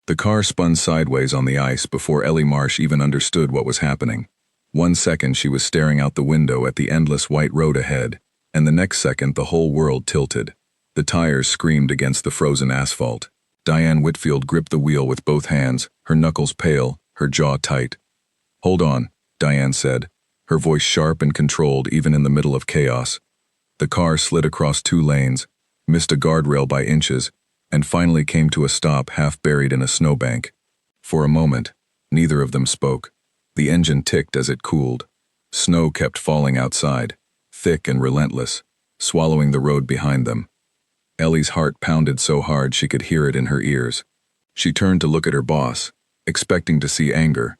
The car spun sideways on the ice before Ellie Marsh even understood what was happening. 1 second she was staring out the window at the endless white road ahead, and the next second the whole world tilted. The tires screamed against the frozen asphalt. Diane Whitfield gripped the wheel with both hands, her knuckles pale, her jaw tight. "Hold on," Diane said, her voice sharp and controlled even in the middle of chaos. The car slid across 2 lanes, missed a guardrail by inches, and finally came to a stop half buried in a snowbank. For a moment, neither of them spoke. The engine ticked as it cooled. Snow kept falling outside, thick and relentless, swallowing the road behind them. Ellie's heart pounded so hard she could hear it in her ears. She turned to look at her boss, expecting to see anger,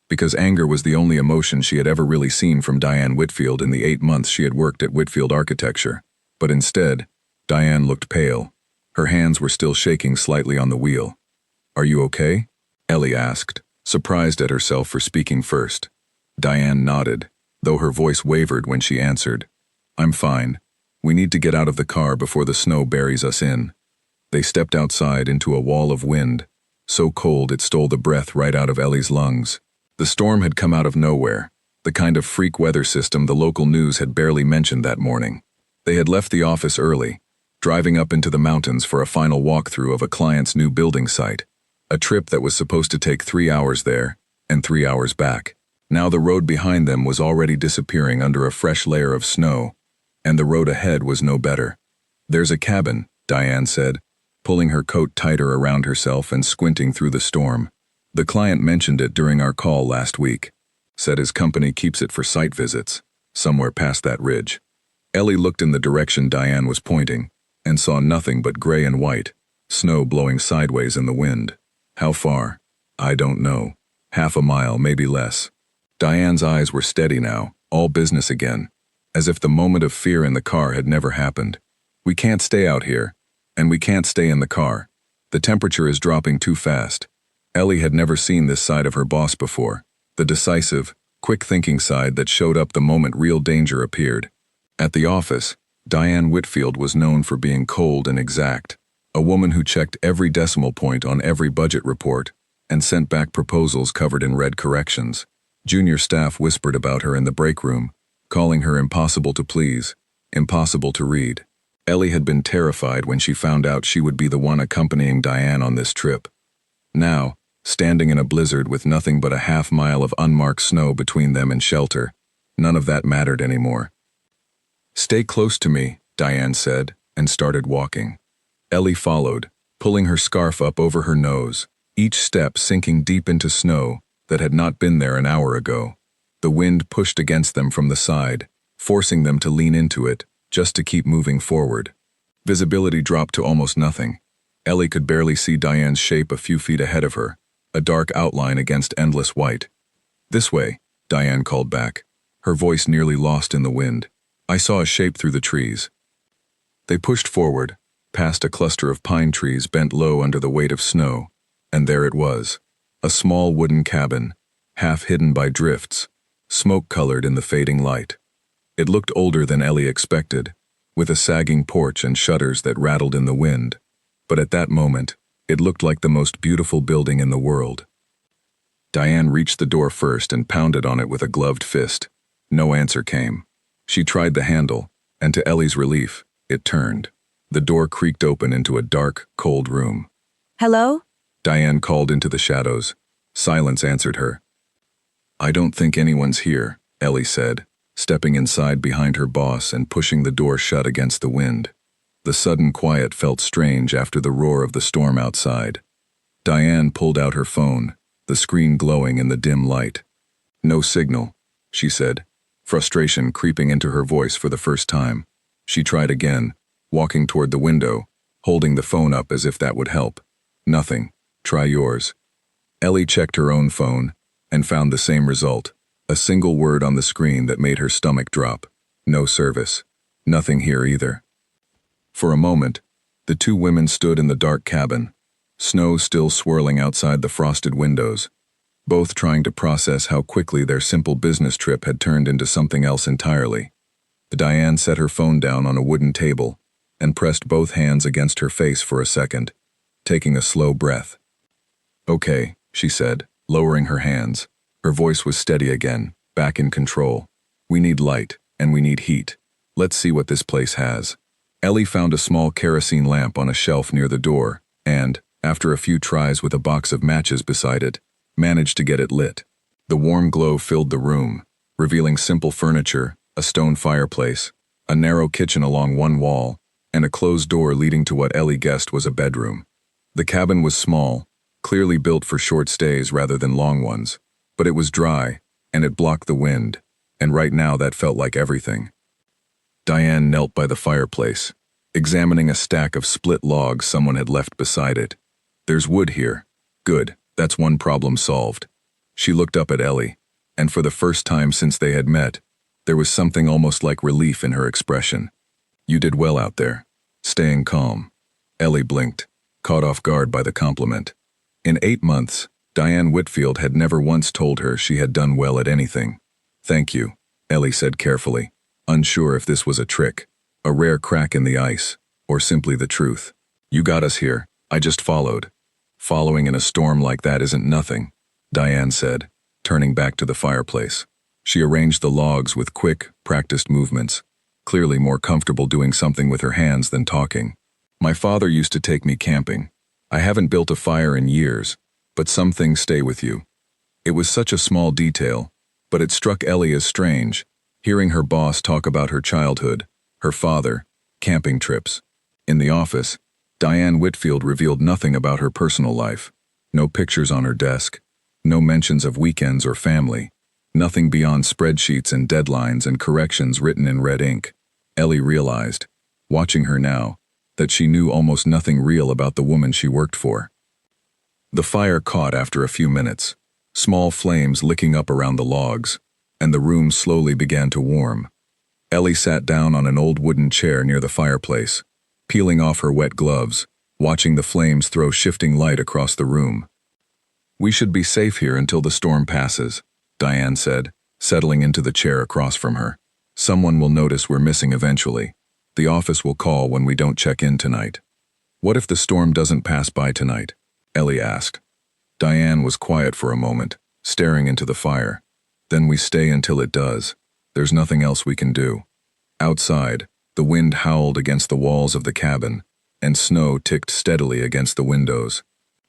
because anger was the only emotion she had ever really seen from Diane Whitfield in the 8 months she had worked at Whitfield Architecture. But instead, Diane looked pale. Her hands were still shaking slightly on the wheel. "Are you okay?" Ellie asked, surprised at herself for speaking first. Diane nodded, though her voice wavered when she answered. "I'm fine. We need to get out of the car before the snow buries us in." They stepped outside into a wall of wind, so cold it stole the breath right out of Ellie's lungs. The storm had come out of nowhere, the kind of freak weather system the local news had barely mentioned that morning. They had left the office early, driving up into the mountains for a final walkthrough of a client's new building site, a trip that was supposed to take 3 hours there and 3 hours back. Now the road behind them was already disappearing under a fresh layer of snow, and the road ahead was no better. "There's a cabin," Diane said, pulling her coat tighter around herself and squinting through the storm. "The client mentioned it during our call last week. Said his company keeps it for site visits, somewhere past that ridge." Ellie looked in the direction Diane was pointing, and saw nothing but gray and white, snow blowing sideways in the wind. "How far?" "I don't know. Half a mile, maybe less." Diane's eyes were steady now, all business again, as if the moment of fear in the car had never happened. "We can't stay out here, and we can't stay in the car. The temperature is dropping too fast." Ellie had never seen this side of her boss before, the decisive, quick-thinking side that showed up the moment real danger appeared. At the office, Diane Whitfield was known for being cold and exact, a woman who checked every decimal point on every budget report and sent back proposals covered in red corrections. Junior staff whispered about her in the break room, calling her impossible to please, impossible to read. Ellie had been terrified when she found out she would be the one accompanying Diane on this trip. Now, standing in a blizzard with nothing but a half-mile of unmarked snow between them and shelter, none of that mattered anymore. "Stay close to me," Diane said, and started walking. Ellie followed, pulling her scarf up over her nose, each step sinking deep into snow that had not been there an hour ago. The wind pushed against them from the side, forcing them to lean into it, just to keep moving forward. Visibility dropped to almost nothing. Ellie could barely see Diane's shape a few feet ahead of her, a dark outline against endless white. "This way," Diane called back, her voice nearly lost in the wind. "I saw a shape through the trees." They pushed forward, past a cluster of pine trees bent low under the weight of snow, and there it was, a small wooden cabin, half hidden by drifts, smoke-colored in the fading light. It looked older than Ellie expected, with a sagging porch and shutters that rattled in the wind, but at that moment, it looked like the most beautiful building in the world. Diane reached the door first and pounded on it with a gloved fist. No answer came. She tried the handle, and to Ellie's relief, it turned. The door creaked open into a dark, cold room. "Hello?" Diane called into the shadows. Silence answered her. "I don't think anyone's here," Ellie said, stepping inside behind her boss and pushing the door shut against the wind. The sudden quiet felt strange after the roar of the storm outside. Diane pulled out her phone, the screen glowing in the dim light. "No signal," she said, frustration creeping into her voice for the first time. She tried again, walking toward the window, holding the phone up as if that would help. "Nothing. Try yours." Ellie checked her own phone and found the same result, a single word on the screen that made her stomach drop. "No service." "Nothing here either." For a moment, the two women stood in the dark cabin, snow still swirling outside the frosted windows, both trying to process how quickly their simple business trip had turned into something else entirely. Diane set her phone down on a wooden table and pressed both hands against her face for a second, taking a slow breath. Okay, she said, lowering her hands. Her voice was steady again, back in control. We need light, and we need heat. Let's see what this place has. Ellie found a small kerosene lamp on a shelf near the door, and, after a few tries with a box of matches beside it, managed to get it lit. The warm glow filled the room, revealing simple furniture, a stone fireplace, a narrow kitchen along one wall, and a closed door leading to what Ellie guessed was a bedroom. The cabin was small, clearly built for short stays rather than long ones, but it was dry, and it blocked the wind, and right now that felt like everything. Diane knelt by the fireplace, examining a stack of split logs someone had left beside it. There's wood here. Good, that's one problem solved. She looked up at Ellie, and for the first time since they had met, there was something almost like relief in her expression. You did well out there, staying calm. Ellie blinked, caught off guard by the compliment. In 8 months, Diane Whitfield had never once told her she had done well at anything. Thank you, Ellie said carefully, unsure if this was a trick, a rare crack in the ice, or simply the truth. You got us here, I just followed. Following in a storm like that isn't nothing, Diane said, turning back to the fireplace. She arranged the logs with quick, practiced movements, clearly more comfortable doing something with her hands than talking. My father used to take me camping. I haven't built a fire in years, but some things stay with you. It was such a small detail, but it struck Ellie as strange, hearing her boss talk about her childhood, her father, camping trips. In the office, Diane Whitfield revealed nothing about her personal life. No pictures on her desk, no mentions of weekends or family, nothing beyond spreadsheets and deadlines and corrections written in red ink. Ellie realized, watching her now, that she knew almost nothing real about the woman she worked for. The fire caught after a few minutes, small flames licking up around the logs, and the room slowly began to warm. Ellie sat down on an old wooden chair near the fireplace, peeling off her wet gloves, watching the flames throw shifting light across the room. We should be safe here until the storm passes, Diane said, settling into the chair across from her. Someone will notice we're missing eventually. The office will call when we don't check in tonight. What if the storm doesn't pass by tonight? Ellie asked. Diane was quiet for a moment, staring into the fire. Then we stay until it does. There's nothing else we can do. Outside, the wind howled against the walls of the cabin, and snow ticked steadily against the windows.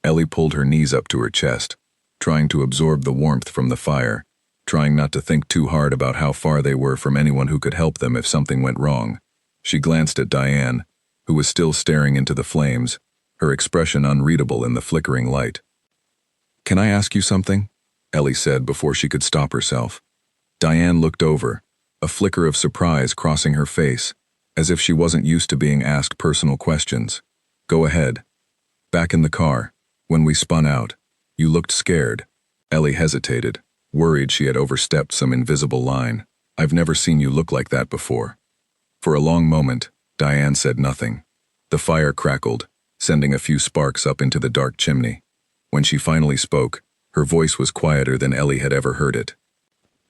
Ellie pulled her knees up to her chest, trying to absorb the warmth from the fire, trying not to think too hard about how far they were from anyone who could help them if something went wrong. She glanced at Diane, who was still staring into the flames, her expression unreadable in the flickering light. Can I ask you something? Ellie said before she could stop herself. Diane looked over, a flicker of surprise crossing her face, as if she wasn't used to being asked personal questions. Go ahead. Back in the car, when we spun out, you looked scared. Ellie hesitated, worried she had overstepped some invisible line. I've never seen you look like that before. For a long moment, Diane said nothing. The fire crackled, sending a few sparks up into the dark chimney. When she finally spoke, her voice was quieter than Ellie had ever heard it.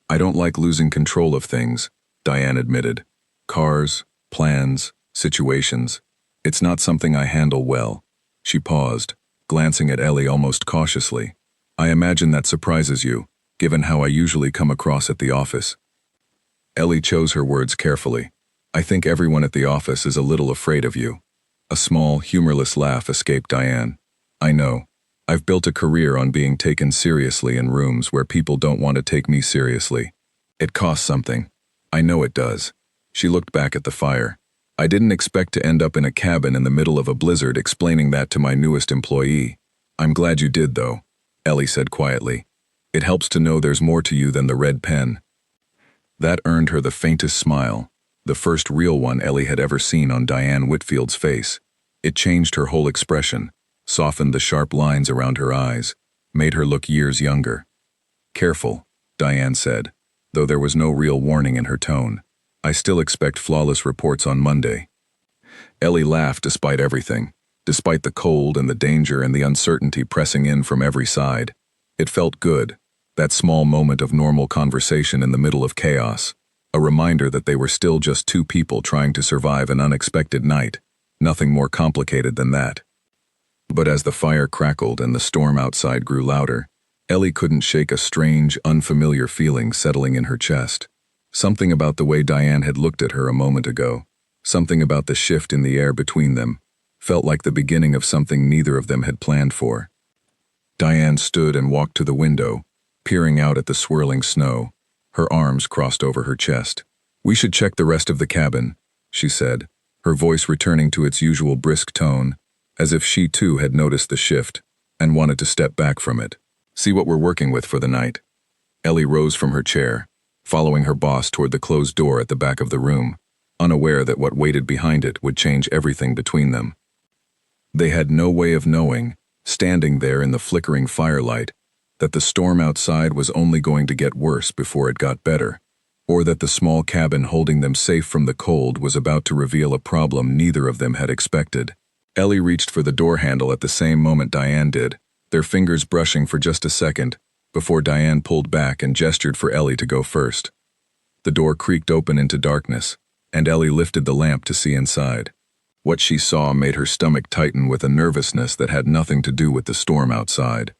I don't like losing control of things, Diane admitted. Cars, plans, situations. It's not something I handle well. She paused, glancing at Ellie almost cautiously. I imagine that surprises you, given how I usually come across at the office. Ellie chose her words carefully. I think everyone at the office is a little afraid of you. A small, humorless laugh escaped Diane. I know. I've built a career on being taken seriously in rooms where people don't want to take me seriously. It costs something. I know it does. She looked back at the fire. I didn't expect to end up in a cabin in the middle of a blizzard explaining that to my newest employee. I'm glad you did, though, Ellie said quietly. It helps to know there's more to you than the red pen. That earned her the faintest smile, the first real one Ellie had ever seen on Diane Whitfield's face. It changed her whole expression, softened the sharp lines around her eyes, made her look years younger. Careful, Diane said, though there was no real warning in her tone. I still expect flawless reports on Monday. Ellie laughed despite everything, despite the cold and the danger and the uncertainty pressing in from every side. It felt good, that small moment of normal conversation in the middle of chaos, a reminder that they were still just two people trying to survive an unexpected night, nothing more complicated than that. But as the fire crackled and the storm outside grew louder, Ellie couldn't shake a strange, unfamiliar feeling settling in her chest. Something about the way Diane had looked at her a moment ago, something about the shift in the air between them, felt like the beginning of something neither of them had planned for. Diane stood and walked to the window, peering out at the swirling snow, her arms crossed over her chest. "We should check the rest of the cabin," she said, her voice returning to its usual brisk tone, as if she too had noticed the shift and wanted to step back from it. "See what we're working with for the night." Ellie rose from her chair, following her boss toward the closed door at the back of the room, unaware that what waited behind it would change everything between them. They had no way of knowing, standing there in the flickering firelight, that the storm outside was only going to get worse before it got better, or that the small cabin holding them safe from the cold was about to reveal a problem neither of them had expected. Ellie reached for the door handle at the same moment Diane did, their fingers brushing for just a second, before Diane pulled back and gestured for Ellie to go first. The door creaked open into darkness, and Ellie lifted the lamp to see inside. What she saw made her stomach tighten with a nervousness that had nothing to do with the storm outside.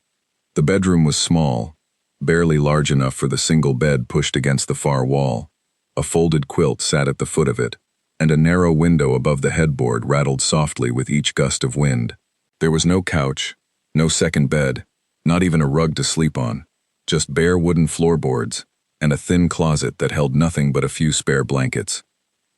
The bedroom was small, barely large enough for the single bed pushed against the far wall. A folded quilt sat at the foot of it, and a narrow window above the headboard rattled softly with each gust of wind. There was no couch, no second bed, not even a rug to sleep on, just bare wooden floorboards, and a thin closet that held nothing but a few spare blankets.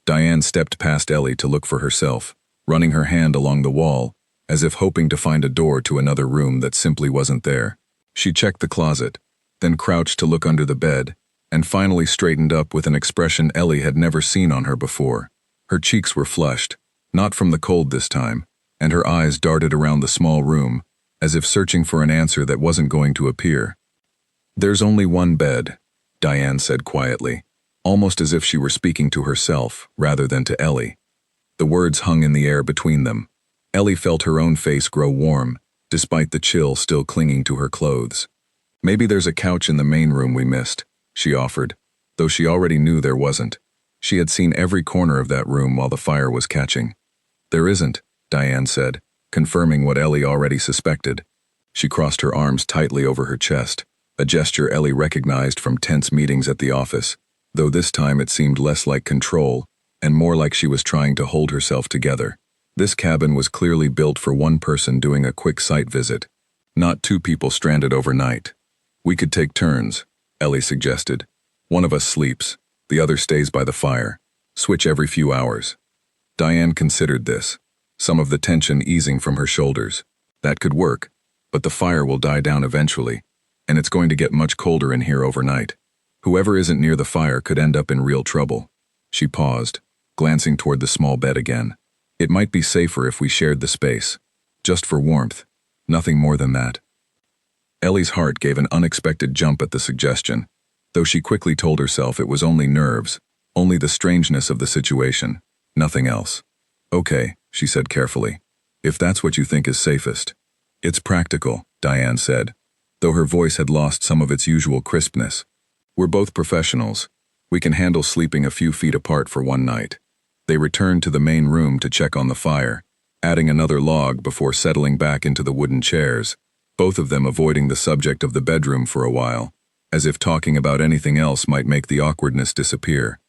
Diane stepped past Ellie to look for herself, running her hand along the wall, as if hoping to find a door to another room that simply wasn't there. She checked the closet, then crouched to look under the bed, and finally straightened up with an expression Ellie had never seen on her before. Her cheeks were flushed, not from the cold this time, and her eyes darted around the small room, as if searching for an answer that wasn't going to appear. "There's only one bed," Diane said quietly, almost as if she were speaking to herself rather than to Ellie. The words hung in the air between them. Ellie felt her own face grow warm, despite the chill still clinging to her clothes. "Maybe there's a couch in the main room we missed," she offered, though she already knew there wasn't. She had seen every corner of that room while the fire was catching. "There isn't," Diane said, confirming what Ellie already suspected. She crossed her arms tightly over her chest, a gesture Ellie recognized from tense meetings at the office, though this time it seemed less like control and more like she was trying to hold herself together. This cabin was clearly built for one person doing a quick site visit, not two people stranded overnight. "We could take turns," Ellie suggested. "One of us sleeps, the other stays by the fire. Switch every few hours." Diane considered this, some of the tension easing from her shoulders. That could work, but the fire will die down eventually, and it's going to get much colder in here overnight. Whoever isn't near the fire could end up in real trouble. She paused, glancing toward the small bed again. "It might be safer if we shared the space. Just for warmth. Nothing more than that." Ellie's heart gave an unexpected jump at the suggestion, though she quickly told herself it was only nerves, only the strangeness of the situation, nothing else. "Okay," she said carefully. "If that's what you think is safest." "It's practical," Diane said, though her voice had lost some of its usual crispness. "We're both professionals. We can handle sleeping a few feet apart for one night." They returned to the main room to check on the fire, adding another log before settling back into the wooden chairs, both of them avoiding the subject of the bedroom for a while, as if talking about anything else might make the awkwardness disappear.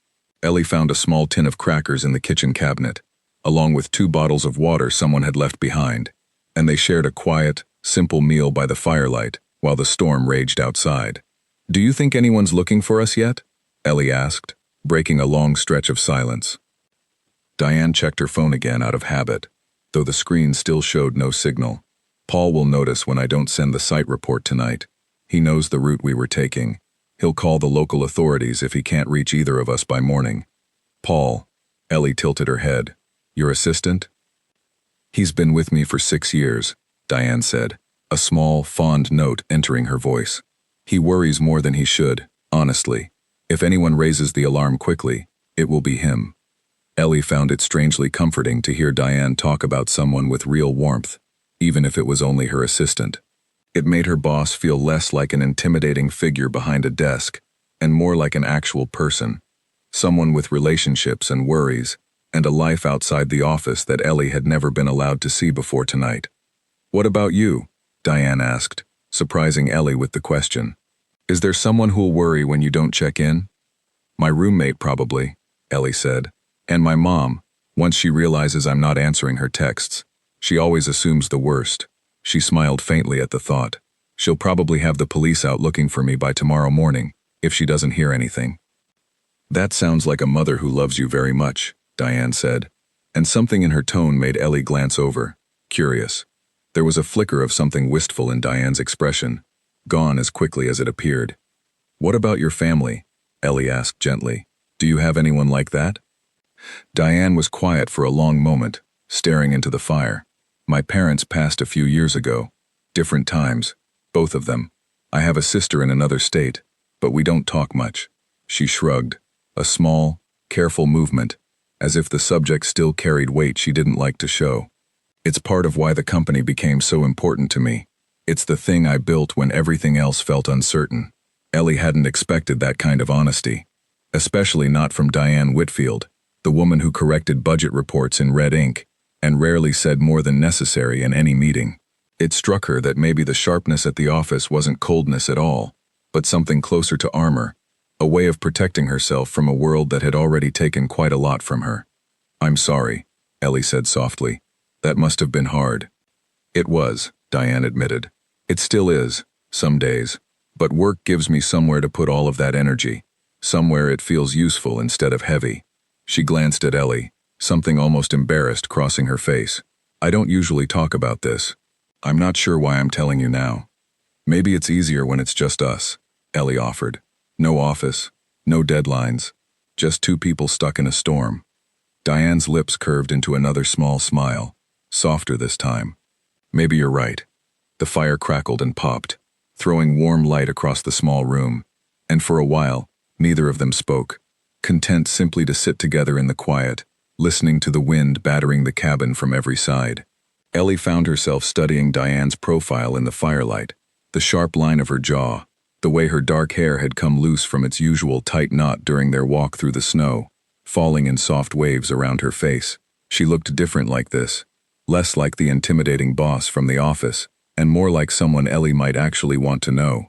Ellie found a small tin of crackers in the kitchen cabinet, along with 2 bottles of water someone had left behind, and they shared a quiet, simple meal by the firelight while the storm raged outside. "Do you think anyone's looking for us yet?" Ellie asked, breaking a long stretch of silence. Diane checked her phone again out of habit, though the screen still showed no signal. "Paul will notice when I don't send the site report tonight. He knows the route we were taking. He'll call the local authorities if he can't reach either of us by morning." "Paul," Ellie tilted her head. "Your assistant?" "He's been with me for 6 years, Diane said, a small, fond note entering her voice. "He worries more than he should, honestly. If anyone raises the alarm quickly, it will be him." Ellie found it strangely comforting to hear Diane talk about someone with real warmth, even if it was only her assistant. It made her boss feel less like an intimidating figure behind a desk, and more like an actual person, someone with relationships and worries, and a life outside the office that Ellie had never been allowed to see before tonight. What about you? Diane asked, surprising Ellie with the question. Is there someone who'll worry when you don't check in? My roommate probably, Ellie said. And my mom, once she realizes I'm not answering her texts. She always assumes the worst. She smiled faintly at the thought. She'll probably have the police out looking for me by tomorrow morning, if she doesn't hear anything. That sounds like a mother who loves you very much, Diane said, and something in her tone made Ellie glance over, curious. There was a flicker of something wistful in Diane's expression, gone as quickly as it appeared. What about your family? Ellie asked gently. Do you have anyone like that? Diane was quiet for a long moment, staring into the fire. My parents passed a few years ago. Different times, both of them. I have a sister in another state, but we don't talk much. She shrugged, a small, careful movement, as if the subject still carried weight she didn't like to show. It's part of why the company became so important to me. It's the thing I built when everything else felt uncertain. Ellie hadn't expected that kind of honesty, especially not from Diane Whitfield, the woman who corrected budget reports in red ink and rarely said more than necessary in any meeting. It struck her that maybe the sharpness at the office wasn't coldness at all, but something closer to armor, a way of protecting herself from a world that had already taken quite a lot from her. I'm sorry, Ellie said softly. That must have been hard. It was, Diane admitted. It still is, some days. But work gives me somewhere to put all of that energy, somewhere it feels useful instead of heavy. She glanced at Ellie, something almost embarrassed crossing her face. I don't usually talk about this. I'm not sure why I'm telling you now. Maybe it's easier when it's just us, Ellie offered. No office, no deadlines, just two people stuck in a storm. Diane's lips curved into another small smile, softer this time. Maybe you're right. The fire crackled and popped, throwing warm light across the small room, and for a while, neither of them spoke, content simply to sit together in the quiet, listening to the wind battering the cabin from every side. Ellie found herself studying Diane's profile in the firelight, the sharp line of her jaw, the way her dark hair had come loose from its usual tight knot during their walk through the snow, falling in soft waves around her face. She looked different like this, less like the intimidating boss from the office, and more like someone Ellie might actually want to know.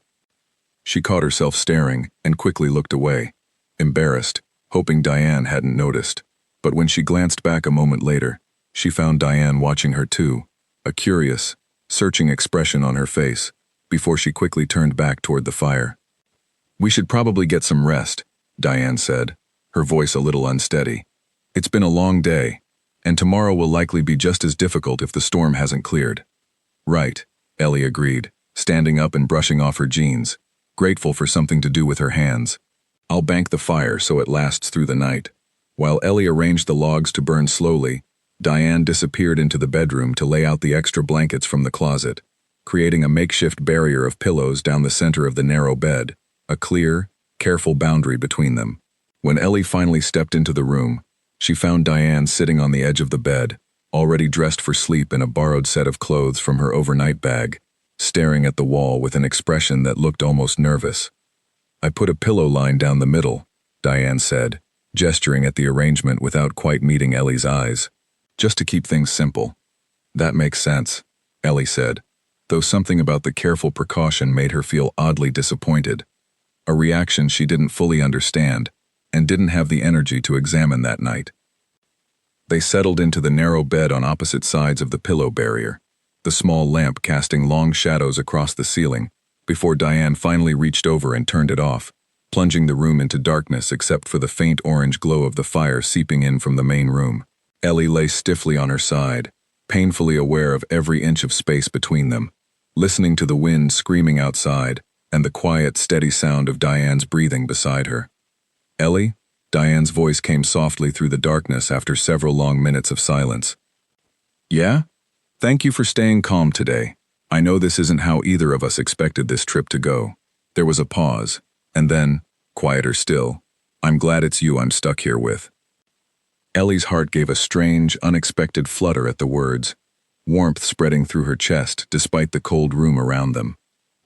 She caught herself staring and quickly looked away, embarrassed, hoping Diane hadn't noticed. But when she glanced back a moment later, she found Diane watching her too, a curious, searching expression on her face, before she quickly turned back toward the fire. We should probably get some rest, Diane said, her voice a little unsteady. It's been a long day, and tomorrow will likely be just as difficult if the storm hasn't cleared. Right, Ellie agreed, standing up and brushing off her jeans, grateful for something to do with her hands. I'll bank the fire so it lasts through the night. While Ellie arranged the logs to burn slowly, Diane disappeared into the bedroom to lay out the extra blankets from the closet, creating a makeshift barrier of pillows down the center of the narrow bed, a clear, careful boundary between them. When Ellie finally stepped into the room, she found Diane sitting on the edge of the bed, already dressed for sleep in a borrowed set of clothes from her overnight bag, staring at the wall with an expression that looked almost nervous. I put a pillow line down the middle, Diane said, gesturing at the arrangement without quite meeting Ellie's eyes. Just to keep things simple. That makes sense, Ellie said, though something about the careful precaution made her feel oddly disappointed, a reaction she didn't fully understand and didn't have the energy to examine that night. They settled into the narrow bed on opposite sides of the pillow barrier, the small lamp casting long shadows across the ceiling, before Diane finally reached over and turned it off, plunging the room into darkness except for the faint orange glow of the fire seeping in from the main room. Ellie lay stiffly on her side, painfully aware of every inch of space between them, listening to the wind screaming outside and the quiet, steady sound of Diane's breathing beside her. Ellie? Diane's voice came softly through the darkness after several long minutes of silence. Yeah? Thank you for staying calm today. I know this isn't how either of us expected this trip to go. There was a pause, and then, quieter still, I'm glad it's you I'm stuck here with. Ellie's heart gave a strange, unexpected flutter at the words, warmth spreading through her chest despite the cold room around them.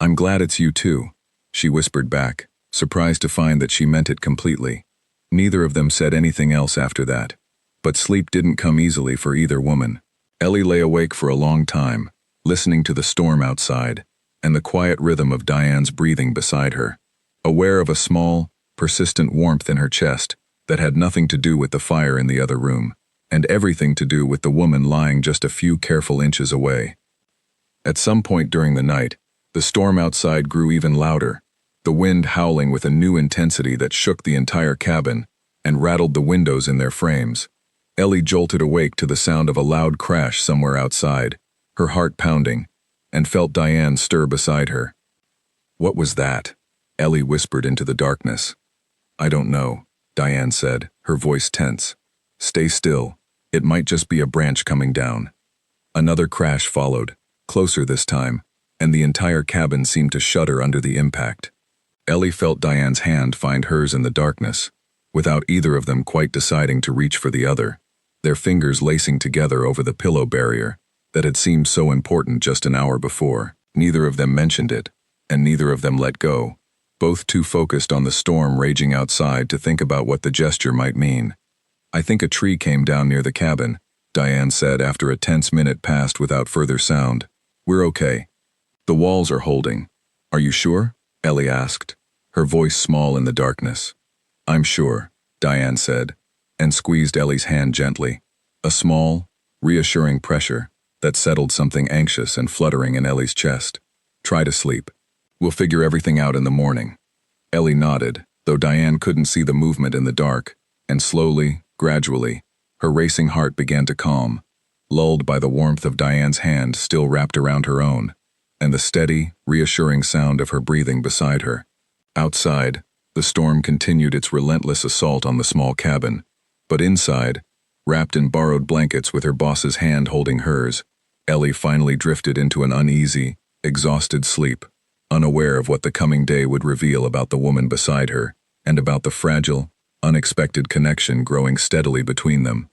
I'm glad it's you too, she whispered back, surprised to find that she meant it completely. Neither of them said anything else after that, but sleep didn't come easily for either woman. Ellie lay awake for a long time, listening to the storm outside and the quiet rhythm of Diane's breathing beside her, aware of a small, persistent warmth in her chest that had nothing to do with the fire in the other room, and everything to do with the woman lying just a few careful inches away. At some point during the night, the storm outside grew even louder, the wind howling with a new intensity that shook the entire cabin and rattled the windows in their frames. Ellie jolted awake to the sound of a loud crash somewhere outside, her heart pounding, and felt Diane stir beside her. "What was that?" Ellie whispered into the darkness. "I don't know," Diane said, her voice tense. "Stay still. It might just be a branch coming down." Another crash followed, closer this time, and the entire cabin seemed to shudder under the impact. Ellie felt Diane's hand find hers in the darkness, without either of them quite deciding to reach for the other, their fingers lacing together over the pillow barrier that had seemed so important just an hour before. Neither of them mentioned it, and neither of them let go, both too focused on the storm raging outside to think about what the gesture might mean. "I think a tree came down near the cabin," Diane said after a tense minute passed without further sound. "We're okay. The walls are holding." "Are you sure?" Ellie asked, her voice small in the darkness. "I'm sure," Diane said, and squeezed Ellie's hand gently. A small, reassuring pressure that settled something anxious and fluttering in Ellie's chest. "Try to sleep. We'll figure everything out in the morning." Ellie nodded, though Diane couldn't see the movement in the dark, and slowly, gradually, her racing heart began to calm, lulled by the warmth of Diane's hand still wrapped around her own, and the steady, reassuring sound of her breathing beside her. Outside, the storm continued its relentless assault on the small cabin, but inside, wrapped in borrowed blankets with her boss's hand holding hers, Ellie finally drifted into an uneasy, exhausted sleep, unaware of what the coming day would reveal about the woman beside her, and about the fragile, unexpected connection growing steadily between them.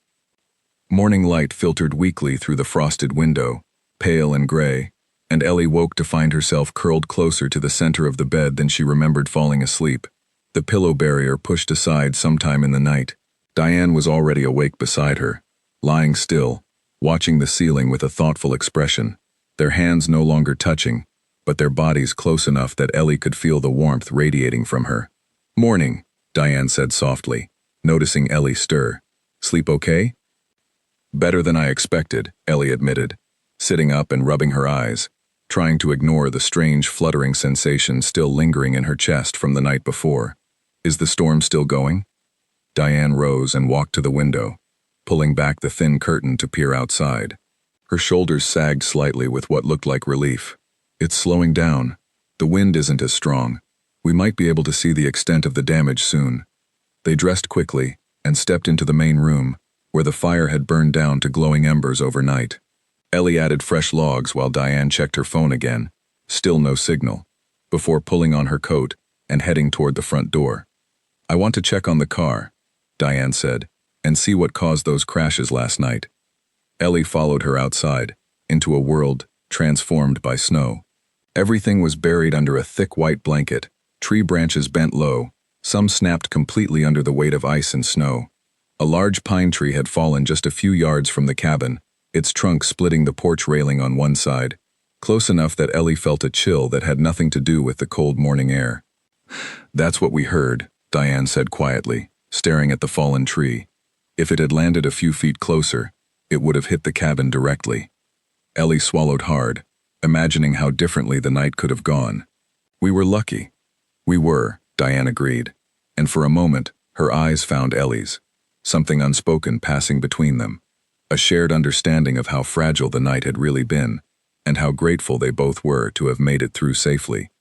Morning light filtered weakly through the frosted window, pale and gray, and Ellie woke to find herself curled closer to the center of the bed than she remembered falling asleep, the pillow barrier pushed aside sometime in the night. Diane was already awake beside her, lying still, watching the ceiling with a thoughtful expression, their hands no longer touching, but their bodies close enough that Ellie could feel the warmth radiating from her. "Morning," Diane said softly, noticing Ellie stir. "Sleep okay?" "Better than I expected," Ellie admitted, sitting up and rubbing her eyes, trying to ignore the strange fluttering sensation still lingering in her chest from the night before. "Is the storm still going?" Diane rose and walked to the window, pulling back the thin curtain to peer outside. Her shoulders sagged slightly with what looked like relief. "It's slowing down. The wind isn't as strong. We might be able to see the extent of the damage soon." They dressed quickly and stepped into the main room, where the fire had burned down to glowing embers overnight. Ellie added fresh logs while Diane checked her phone again, still no signal, before pulling on her coat and heading toward the front door. "I want to check on the car," Diane said, "and see what caused those crashes last night." Ellie followed her outside, into a world transformed by snow. Everything was buried under a thick white blanket, tree branches bent low, some snapped completely under the weight of ice and snow. A large pine tree had fallen just a few yards from the cabin, its trunk splitting the porch railing on one side, close enough that Ellie felt a chill that had nothing to do with the cold morning air. "That's what we heard," Diane said quietly, staring at the fallen tree. "If it had landed a few feet closer, it would have hit the cabin directly." Ellie swallowed hard, imagining how differently the night could have gone. "We were lucky." "We were," Diane agreed, and for a moment, her eyes found Ellie's, something unspoken passing between them, a shared understanding of how fragile the night had really been, and how grateful they both were to have made it through safely.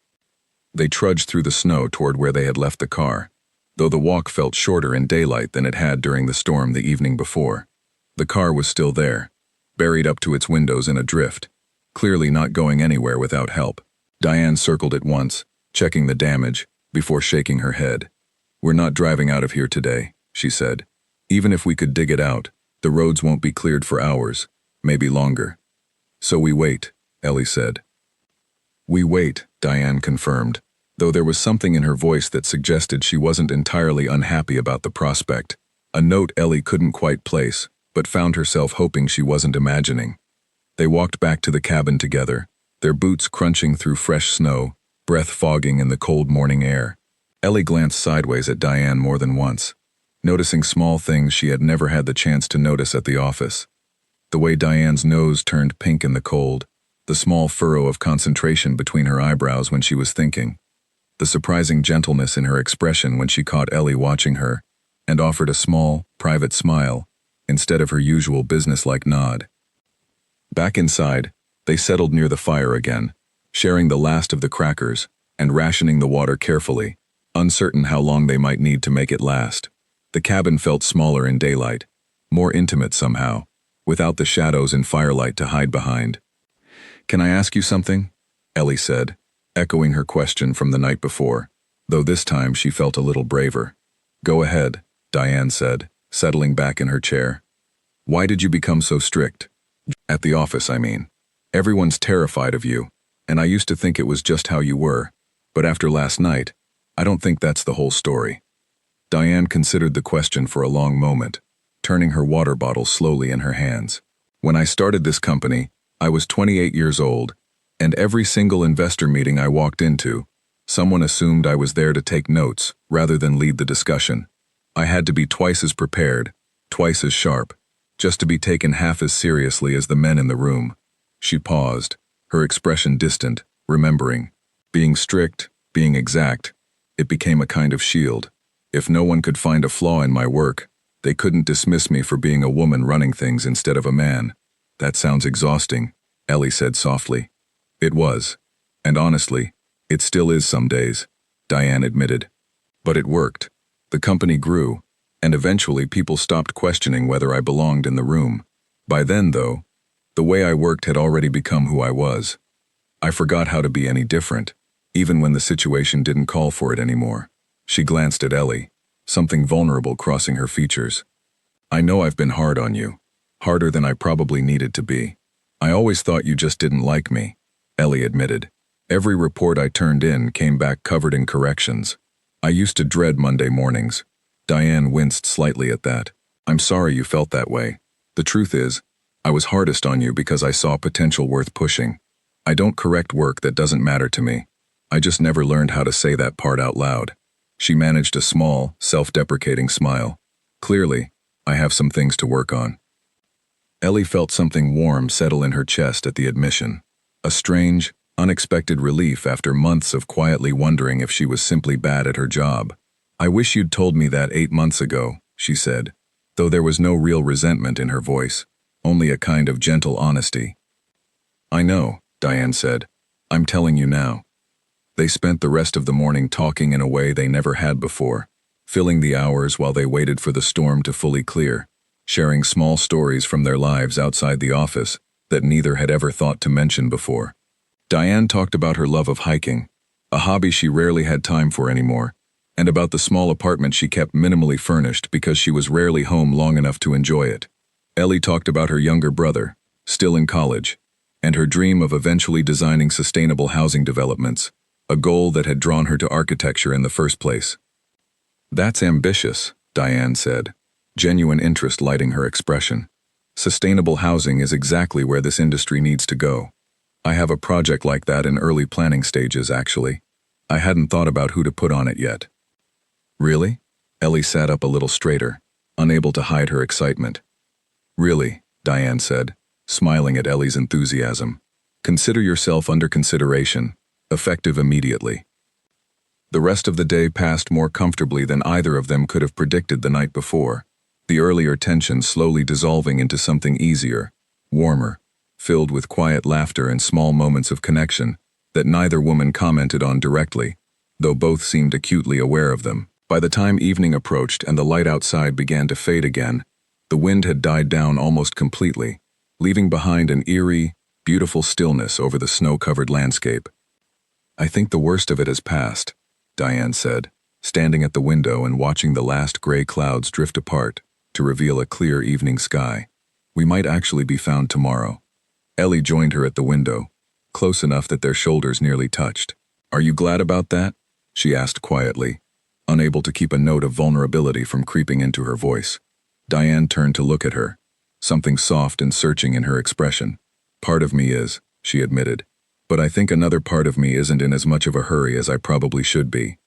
They trudged through the snow toward where they had left the car, though the walk felt shorter in daylight than it had during the storm the evening before. The car was still there, buried up to its windows in a drift, clearly not going anywhere without help. Diane circled it once, checking the damage, before shaking her head. "We're not driving out of here today," she said. "Even if we could dig it out, the roads won't be cleared for hours, maybe longer." "So we wait," Ellie said. "We wait," Diane confirmed, though there was something in her voice that suggested she wasn't entirely unhappy about the prospect, a note Ellie couldn't quite place, but found herself hoping she wasn't imagining. They walked back to the cabin together, their boots crunching through fresh snow, breath fogging in the cold morning air. Ellie glanced sideways at Diane more than once, noticing small things she had never had the chance to notice at the office. The way Diane's nose turned pink in the cold, the small furrow of concentration between her eyebrows when she was thinking, the surprising gentleness in her expression when she caught Ellie watching her and offered a small, private smile instead of her usual businesslike nod. Back inside, they settled near the fire again, sharing the last of the crackers and rationing the water carefully, uncertain how long they might need to make it last. The cabin felt smaller in daylight, more intimate somehow, without the shadows and firelight to hide behind. "Can I ask you something?" Ellie said, echoing her question from the night before, though this time she felt a little braver. "Go ahead," Diane said, settling back in her chair. "Why did you become so strict? At the office, I mean. Everyone's terrified of you, and I used to think it was just how you were, but after last night, I don't think that's the whole story." Diane considered the question for a long moment, turning her water bottle slowly in her hands. "When I started this company, I was 28 years old, and every single investor meeting I walked into, someone assumed I was there to take notes rather than lead the discussion. I had to be twice as prepared, twice as sharp, just to be taken half as seriously as the men in the room." She paused, her expression distant, remembering. Being strict, being exact, it became a kind of shield. If no one could find a flaw in my work, they couldn't dismiss me for being a woman running things instead of a man. "That sounds exhausting," Ellie said softly. "It was. And honestly, it still is some days," Diane admitted. "But it worked. The company grew, and eventually people stopped questioning whether I belonged in the room. By then, though, the way I worked had already become who I was. I forgot how to be any different, even when the situation didn't call for it anymore." She glanced at Ellie, something vulnerable crossing her features. "I know I've been hard on you, harder than I probably needed to be. I always thought you just didn't like me," Ellie admitted. "Every report I turned in came back covered in corrections. I used to dread Monday mornings." Diane winced slightly at that. "I'm sorry you felt that way. The truth is, I was hardest on you because I saw potential worth pushing. I don't correct work that doesn't matter to me. I just never learned how to say that part out loud." She managed a small, self-deprecating smile. "Clearly, I have some things to work on." Ellie felt something warm settle in her chest at the admission. A strange, unexpected relief after months of quietly wondering if she was simply bad at her job. "I wish you'd told me that 8 months ago," she said, though there was no real resentment in her voice, only a kind of gentle honesty. "I know," Diane said. "I'm telling you now." They spent the rest of the morning talking in a way they never had before, filling the hours while they waited for the storm to fully clear, sharing small stories from their lives outside the office that neither had ever thought to mention before. Diane talked about her love of hiking, a hobby she rarely had time for anymore, and about the small apartment she kept minimally furnished because she was rarely home long enough to enjoy it. Ellie talked about her younger brother, still in college, and her dream of eventually designing sustainable housing developments, a goal that had drawn her to architecture in the first place. "That's ambitious," Diane said, genuine interest lighting her expression. "Sustainable housing is exactly where this industry needs to go. I have a project like that in early planning stages, actually. I hadn't thought about who to put on it yet." "Really?" Ellie sat up a little straighter, unable to hide her excitement. "Really," Diane said, smiling at Ellie's enthusiasm. "Consider yourself under consideration, effective immediately." The rest of the day passed more comfortably than either of them could have predicted the night before, the earlier tension slowly dissolving into something easier, warmer, filled with quiet laughter and small moments of connection that neither woman commented on directly, though both seemed acutely aware of them. By the time evening approached and the light outside began to fade again, the wind had died down almost completely, leaving behind an eerie, beautiful stillness over the snow-covered landscape. "I think the worst of it has passed," Diane said, standing at the window and watching the last gray clouds drift apart to reveal a clear evening sky. "We might actually be found tomorrow." Ellie joined her at the window, close enough that their shoulders nearly touched. "Are you glad about that?" she asked quietly, unable to keep a note of vulnerability from creeping into her voice. Diane turned to look at her, something soft and searching in her expression. Part of me is, she admitted. But I think another part of me isn't in as much of a hurry as I probably should be.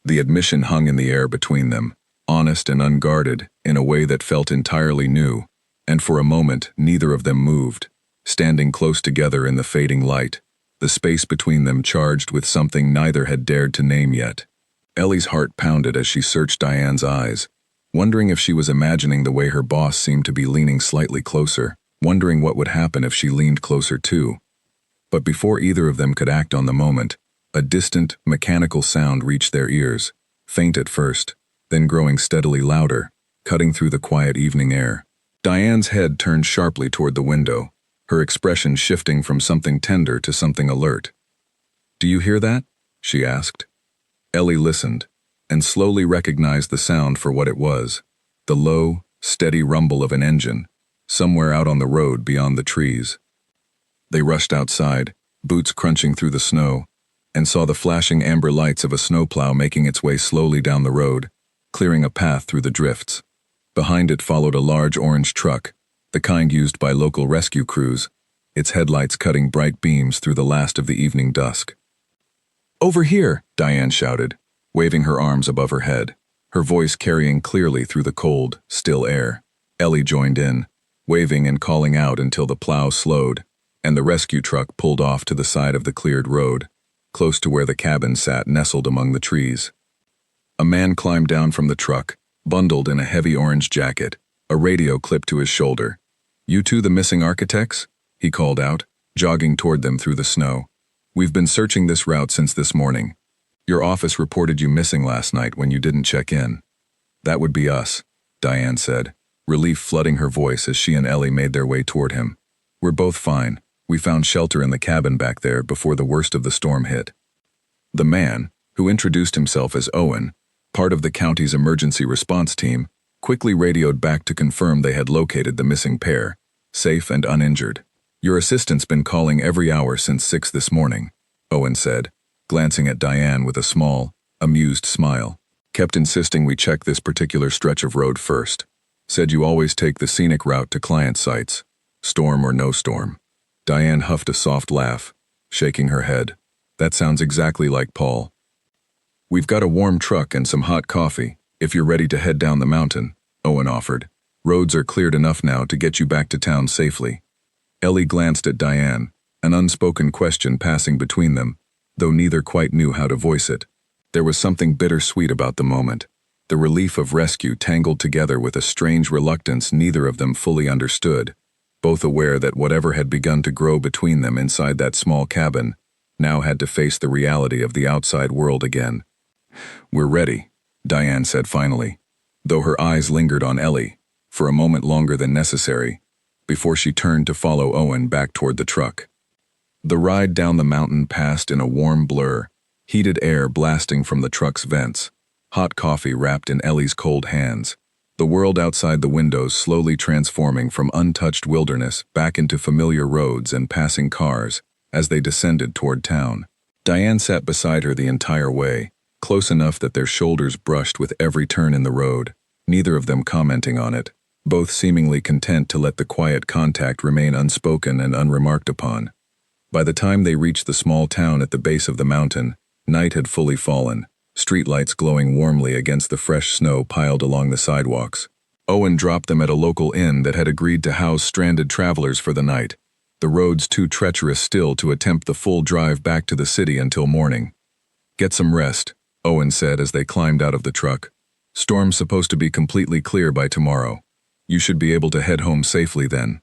The admission hung in the air between them, honest and unguarded, in a way that felt entirely new, and for a moment neither of them moved, standing close together in the fading light, the space between them charged with something neither had dared to name yet. Ellie's heart pounded as she searched Diane's eyes, wondering if she was imagining the way her boss seemed to be leaning slightly closer, wondering what would happen if she leaned closer too. But before either of them could act on the moment, a distant, mechanical sound reached their ears, faint at first, then growing steadily louder, cutting through the quiet evening air. Diane's head turned sharply toward the window, her expression shifting from something tender to something alert. "Do you hear that?" she asked. Ellie listened, and slowly recognized the sound for what it was, the low, steady rumble of an engine, somewhere out on the road beyond the trees. They rushed outside, boots crunching through the snow, and saw the flashing amber lights of a snowplow making its way slowly down the road, clearing a path through the drifts. Behind it followed a large orange truck, the kind used by local rescue crews, its headlights cutting bright beams through the last of the evening dusk. "Over here!" Diane shouted, waving her arms above her head, her voice carrying clearly through the cold, still air. Ellie joined in, waving and calling out until the plow slowed, and the rescue truck pulled off to the side of the cleared road, close to where the cabin sat nestled among the trees. A man climbed down from the truck, bundled in a heavy orange jacket, a radio clipped to his shoulder. "You two the missing architects?" he called out, jogging toward them through the snow. "We've been searching this route since this morning. Your office reported you missing last night when you didn't check in." "That would be us," Diane said, relief flooding her voice as she and Ellie made their way toward him. "We're both fine. We found shelter in the cabin back there before the worst of the storm hit." The man, who introduced himself as Owen, part of the county's emergency response team, quickly radioed back to confirm they had located the missing pair, safe and uninjured. "Your assistant's been calling every hour since 6 this morning," Owen said, glancing at Diane with a small, amused smile. "Kept insisting we check this particular stretch of road first. Said you always take the scenic route to client sites, storm or no storm." Diane huffed a soft laugh, shaking her head. "That sounds exactly like Paul." "We've got a warm truck and some hot coffee, if you're ready to head down the mountain," Owen offered. "Roads are cleared enough now to get you back to town safely." Ellie glanced at Diane, an unspoken question passing between them, though neither quite knew how to voice it. There was something bittersweet about the moment, the relief of rescue tangled together with a strange reluctance neither of them fully understood, both aware that whatever had begun to grow between them inside that small cabin now had to face the reality of the outside world again. "We're ready," Diane said finally, though her eyes lingered on Ellie, for a moment longer than necessary, before she turned to follow Owen back toward the truck. The ride down the mountain passed in a warm blur, heated air blasting from the truck's vents, hot coffee wrapped in Ellie's cold hands, the world outside the windows slowly transforming from untouched wilderness back into familiar roads and passing cars as they descended toward town. Diane sat beside her the entire way, close enough that their shoulders brushed with every turn in the road, neither of them commenting on it, both seemingly content to let the quiet contact remain unspoken and unremarked upon. By the time they reached the small town at the base of the mountain, night had fully fallen, streetlights glowing warmly against the fresh snow piled along the sidewalks. Owen dropped them at a local inn that had agreed to house stranded travelers for the night, the roads too treacherous still to attempt the full drive back to the city until morning. "Get some rest," Owen said as they climbed out of the truck. "Storm's supposed to be completely clear by tomorrow. You should be able to head home safely then."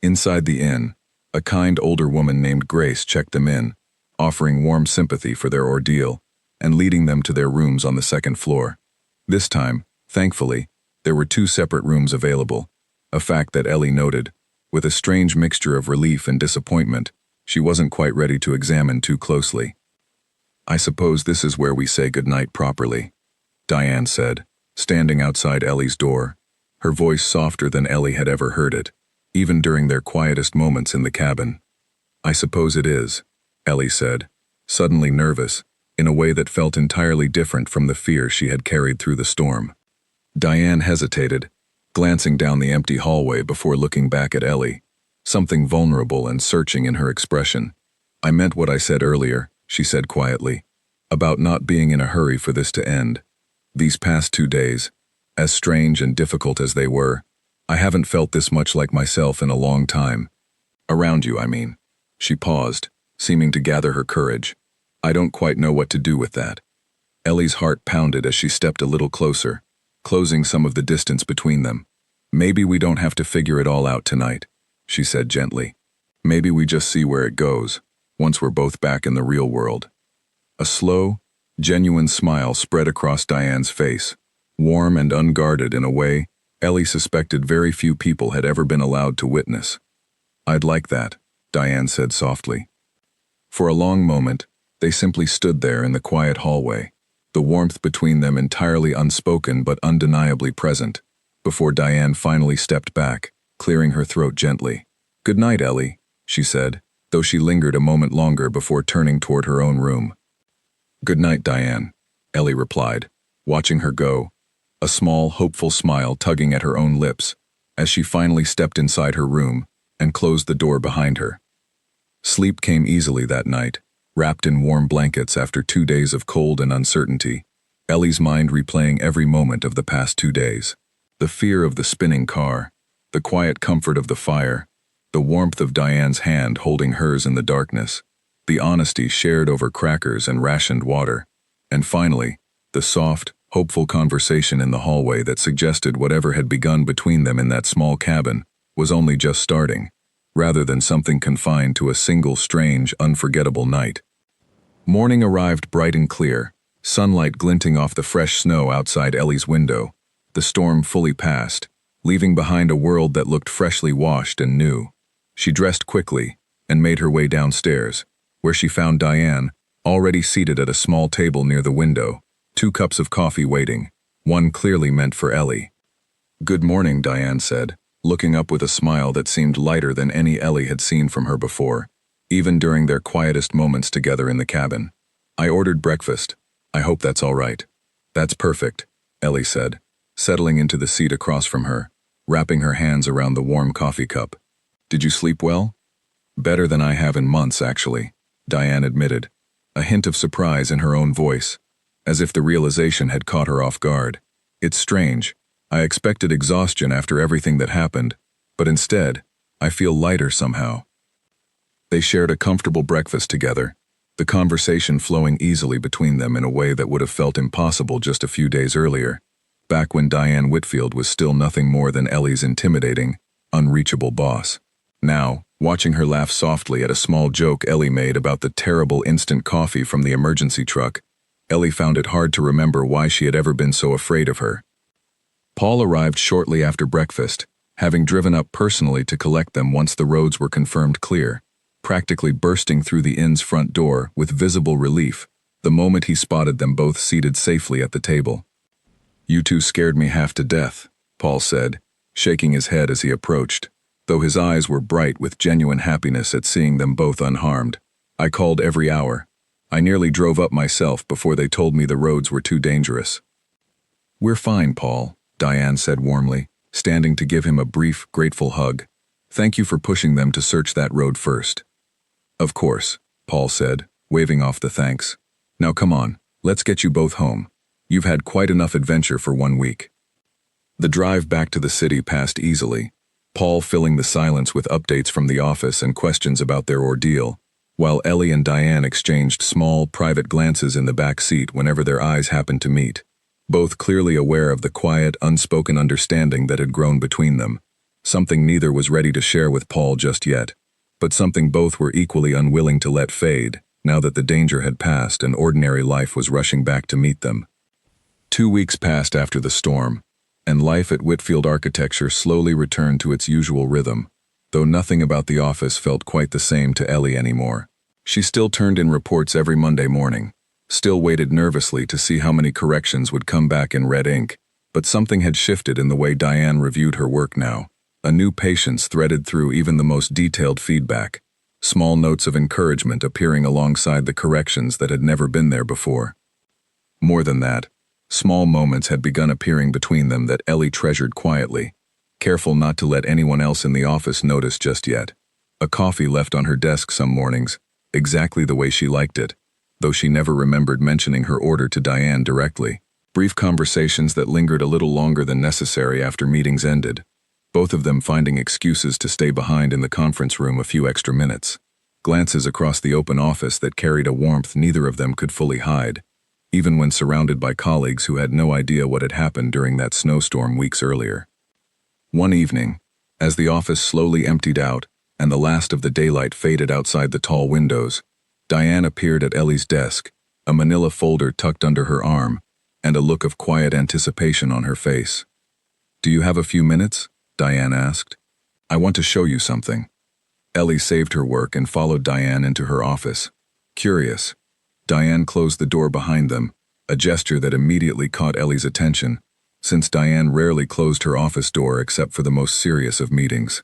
Inside the inn, a kind older woman named Grace checked them in, offering warm sympathy for their ordeal, and leading them to their rooms on the second floor. This time, thankfully, there were 2 separate rooms available, a fact that Ellie noted, with a strange mixture of relief and disappointment she wasn't quite ready to examine too closely. "I suppose this is where we say goodnight properly," Diane said, standing outside Ellie's door, her voice softer than Ellie had ever heard it, even during their quietest moments in the cabin. "I suppose it is," Ellie said, suddenly nervous, in a way that felt entirely different from the fear she had carried through the storm. Diane hesitated, glancing down the empty hallway before looking back at Ellie, something vulnerable and searching in her expression. "I meant what I said earlier," she said quietly, "about not being in a hurry for this to end. These past 2 days, as strange and difficult as they were, I haven't felt this much like myself in a long time. Around you, I mean." She paused, seeming to gather her courage. "I don't quite know what to do with that." Ellie's heart pounded as she stepped a little closer, closing some of the distance between them. "Maybe we don't have to figure it all out tonight," she said gently. "Maybe we just see where it goes, once we're both back in the real world." A slow, genuine smile spread across Diane's face, warm and unguarded in a way Ellie suspected very few people had ever been allowed to witness. "I'd like that," Diane said softly. For a long moment, they simply stood there in the quiet hallway, the warmth between them entirely unspoken but undeniably present, before Diane finally stepped back, clearing her throat gently. "Good night, Ellie," she said, though she lingered a moment longer before turning toward her own room. "Good night, Diane," Ellie replied, watching her go, a small, hopeful smile tugging at her own lips, as she finally stepped inside her room and closed the door behind her. Sleep came easily that night, wrapped in warm blankets after 2 days of cold and uncertainty, Ellie's mind replaying every moment of the past 2 days. The fear of the spinning car, the quiet comfort of the fire, the warmth of Diane's hand holding hers in the darkness, the honesty shared over crackers and rationed water, and finally, the soft, hopeful conversation in the hallway that suggested whatever had begun between them in that small cabin was only just starting, rather than something confined to a single strange, unforgettable night. Morning arrived bright and clear, sunlight glinting off the fresh snow outside Ellie's window. The storm fully passed, leaving behind a world that looked freshly washed and new. She dressed quickly and made her way downstairs, where she found Diane, already seated at a small table near the window, 2 cups of coffee waiting, one clearly meant for Ellie. "Good morning," Diane said, looking up with a smile that seemed lighter than any Ellie had seen from her before, even during their quietest moments together in the cabin. "I ordered breakfast. I hope that's all right." "That's perfect," Ellie said, settling into the seat across from her, wrapping her hands around the warm coffee cup. "Did you sleep well?" "Better than I have in months, actually," Diane admitted, a hint of surprise in her own voice, as if the realization had caught her off guard. "It's strange. I expected exhaustion after everything that happened, but instead, I feel lighter somehow." They shared a comfortable breakfast together, the conversation flowing easily between them in a way that would have felt impossible just a few days earlier, back when Diane Whitfield was still nothing more than Ellie's intimidating, unreachable boss. Now, watching her laugh softly at a small joke Ellie made about the terrible instant coffee from the emergency truck, Ellie found it hard to remember why she had ever been so afraid of her. Paul arrived shortly after breakfast, having driven up personally to collect them once the roads were confirmed clear, practically bursting through the inn's front door with visible relief the moment he spotted them both seated safely at the table. "You two scared me half to death," Paul said, shaking his head as he approached, though his eyes were bright with genuine happiness at seeing them both unharmed. "I called every hour. I nearly drove up myself before they told me the roads were too dangerous." "We're fine, Paul," Diane said warmly, standing to give him a brief, grateful hug. "Thank you for pushing them to search that road first." "Of course," Paul said, waving off the thanks. "Now come on, let's get you both home. You've had quite enough adventure for 1 week." The drive back to the city passed easily, Paul filling the silence with updates from the office and questions about their ordeal, while Ellie and Diane exchanged small, private glances in the back seat whenever their eyes happened to meet, both clearly aware of the quiet, unspoken understanding that had grown between them, something neither was ready to share with Paul just yet, but something both were equally unwilling to let fade, now that the danger had passed and ordinary life was rushing back to meet them. 2 weeks passed after the storm, and life at Whitfield Architecture slowly returned to its usual rhythm, though nothing about the office felt quite the same to Ellie anymore. She still turned in reports every Monday morning, still waited nervously to see how many corrections would come back in red ink, but something had shifted in the way Diane reviewed her work now. A new patience threaded through even the most detailed feedback, small notes of encouragement appearing alongside the corrections that had never been there before. More than that, small moments had begun appearing between them that Ellie treasured quietly, careful not to let anyone else in the office notice just yet. A coffee left on her desk some mornings, exactly the way she liked it, though she never remembered mentioning her order to Diane directly. Brief conversations that lingered a little longer than necessary after meetings ended, both of them finding excuses to stay behind in the conference room a few extra minutes. Glances across the open office that carried a warmth neither of them could fully hide, even when surrounded by colleagues who had no idea what had happened during that snowstorm weeks earlier. One evening, as the office slowly emptied out and the last of the daylight faded outside the tall windows, Diane appeared at Ellie's desk, a manila folder tucked under her arm, and a look of quiet anticipation on her face. "Do you have a few minutes?" Diane asked. "I want to show you something." Ellie saved her work and followed Diane into her office. Curious, Diane closed the door behind them, a gesture that immediately caught Ellie's attention, since Diane rarely closed her office door except for the most serious of meetings.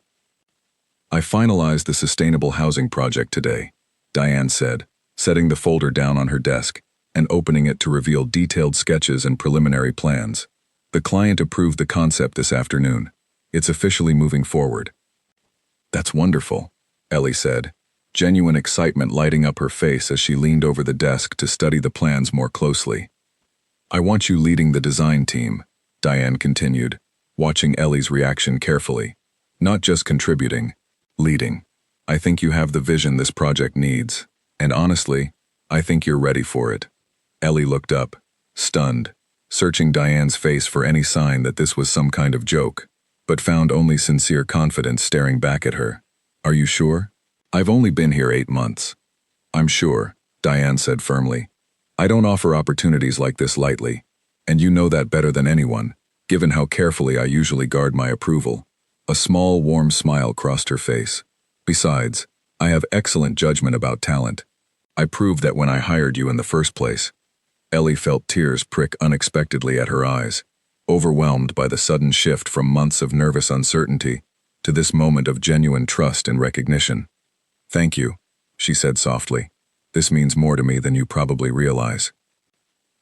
"I finalized the sustainable housing project today," Diane said, setting the folder down on her desk and opening it to reveal detailed sketches and preliminary plans. "The client approved the concept this afternoon. It's officially moving forward." "That's wonderful," Ellie said, genuine excitement lighting up her face as she leaned over the desk to study the plans more closely. "I want you leading the design team," Diane continued, watching Ellie's reaction carefully. "Not just contributing, leading. I think you have the vision this project needs, and honestly, I think you're ready for it." Ellie looked up, stunned, searching Diane's face for any sign that this was some kind of joke, but found only sincere confidence staring back at her. "Are you sure?" "I've only been here 8 months." "I'm sure," Diane said firmly. "I don't offer opportunities like this lightly, and you know that better than anyone, given how carefully I usually guard my approval." A small, warm smile crossed her face. "Besides, I have excellent judgment about talent. I proved that when I hired you in the first place." Ellie felt tears prick unexpectedly at her eyes, overwhelmed by the sudden shift from months of nervous uncertainty to this moment of genuine trust and recognition. "Thank you," she said softly. "This means more to me than you probably realize."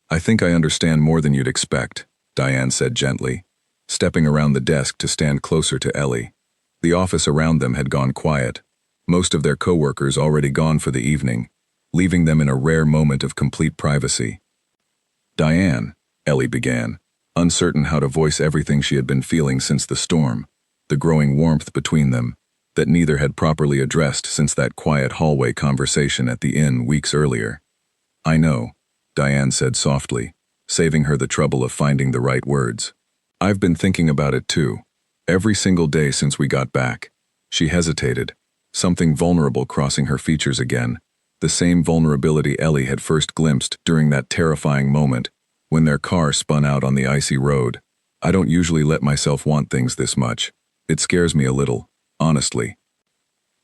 "I think I understand more than you'd expect," Diane said gently, stepping around the desk to stand closer to Ellie. The office around them had gone quiet, most of their coworkers already gone for the evening, leaving them in a rare moment of complete privacy. "Diane," Ellie began, uncertain how to voice everything she had been feeling since the storm, the growing warmth between them, that neither had properly addressed since that quiet hallway conversation at the inn weeks earlier. "I know," Diane said softly, saving her the trouble of finding the right words. "I've been thinking about it too, every single day since we got back." She hesitated, something vulnerable crossing her features again, the same vulnerability Ellie had first glimpsed during that terrifying moment when their car spun out on the icy road. "I don't usually let myself want things this much. It scares me a little, honestly."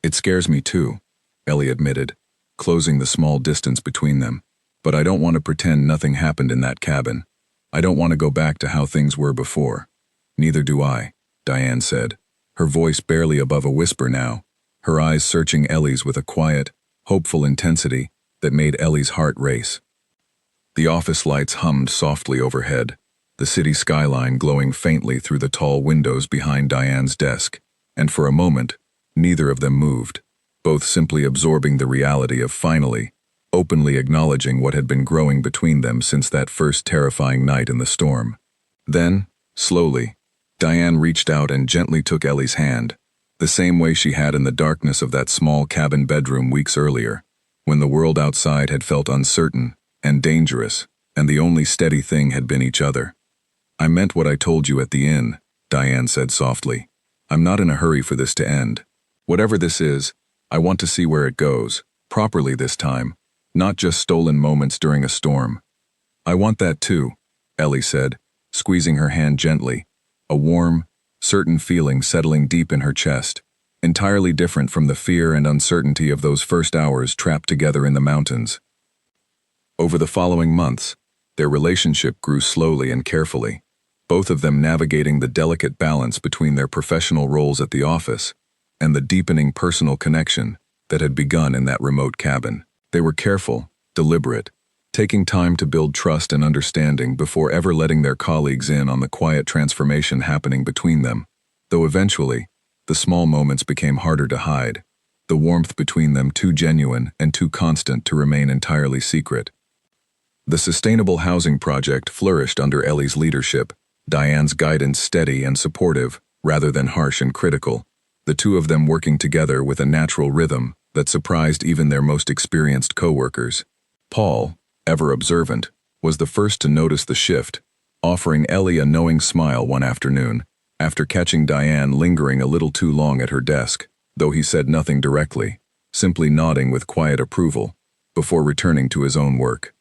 "It scares me too," Ellie admitted, closing the small distance between them. "But I don't want to pretend nothing happened in that cabin. I don't want to go back to how things were before." "Neither do I," Diane said, her voice barely above a whisper now, her eyes searching Ellie's with a quiet, hopeful intensity that made Ellie's heart race. The office lights hummed softly overhead, the city skyline glowing faintly through the tall windows behind Diane's desk, and for a moment, neither of them moved, both simply absorbing the reality of finally, openly acknowledging what had been growing between them since that first terrifying night in the storm. Then, slowly, Diane reached out and gently took Ellie's hand, the same way she had in the darkness of that small cabin bedroom weeks earlier, when the world outside had felt uncertain and dangerous, and the only steady thing had been each other. "I meant what I told you at the inn," Diane said softly. "I'm not in a hurry for this to end. Whatever this is, I want to see where it goes, properly this time, not just stolen moments during a storm." "I want that too," Ellie said, squeezing her hand gently, a warm, certain feeling settling deep in her chest, entirely different from the fear and uncertainty of those first hours trapped together in the mountains. Over the following months, their relationship grew slowly and carefully, both of them navigating the delicate balance between their professional roles at the office and the deepening personal connection that had begun in that remote cabin. They were careful, deliberate, taking time to build trust and understanding before ever letting their colleagues in on the quiet transformation happening between them. though eventually, the small moments became harder to hide, the warmth between them too genuine and too constant to remain entirely secret. The sustainable housing project flourished under Ellie's leadership, Diane's guidance steady and supportive, rather than harsh and critical, the two of them working together with a natural rhythm that surprised even their most experienced co-workers. Paul, ever observant, was the first to notice the shift, offering Ellie a knowing smile one afternoon, after catching Diane lingering a little too long at her desk, though he said nothing directly, simply nodding with quiet approval, before returning to his own work.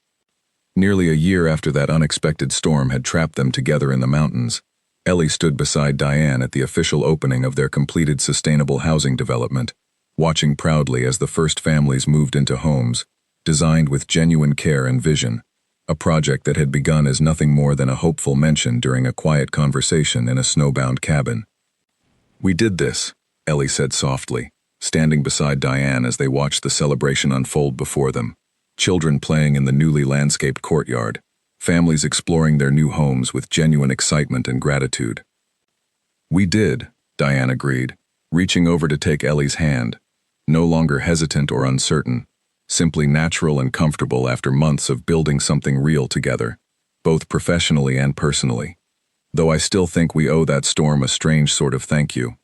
Nearly a year after that unexpected storm had trapped them together in the mountains, Ellie stood beside Diane at the official opening of their completed sustainable housing development, watching proudly as the first families moved into homes, designed with genuine care and vision, a project that had begun as nothing more than a hopeful mention during a quiet conversation in a snowbound cabin. "We did this," Ellie said softly, standing beside Diane as they watched the celebration unfold before them. Children playing in the newly landscaped courtyard, families exploring their new homes with genuine excitement and gratitude. "We did," Diane agreed, reaching over to take Ellie's hand, no longer hesitant or uncertain, simply natural and comfortable after months of building something real together, both professionally and personally. "Though I still think we owe that storm a strange sort of thank you.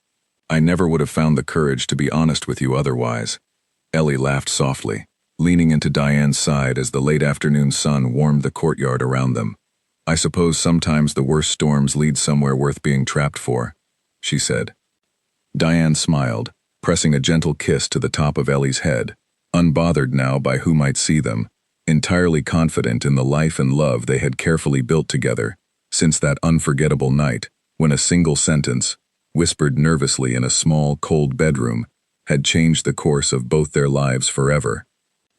I never would have found the courage to be honest with you otherwise." Ellie laughed softly, leaning into Diane's side as the late afternoon sun warmed the courtyard around them. "I suppose sometimes the worst storms lead somewhere worth being trapped for," she said. Diane smiled, pressing a gentle kiss to the top of Ellie's head, unbothered now by who might see them, entirely confident in the life and love they had carefully built together since that unforgettable night when a single sentence, whispered nervously in a small, cold bedroom, had changed the course of both their lives forever.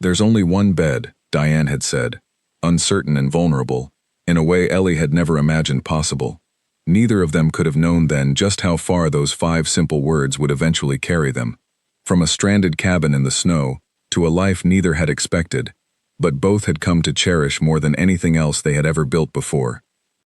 "There's only one bed," Diane had said, uncertain and vulnerable, in a way Ellie had never imagined possible. Neither of them could have known then just how far those 5 simple words would eventually carry them. From a stranded cabin in the snow, to a life neither had expected, but both had come to cherish more than anything else they had ever built before.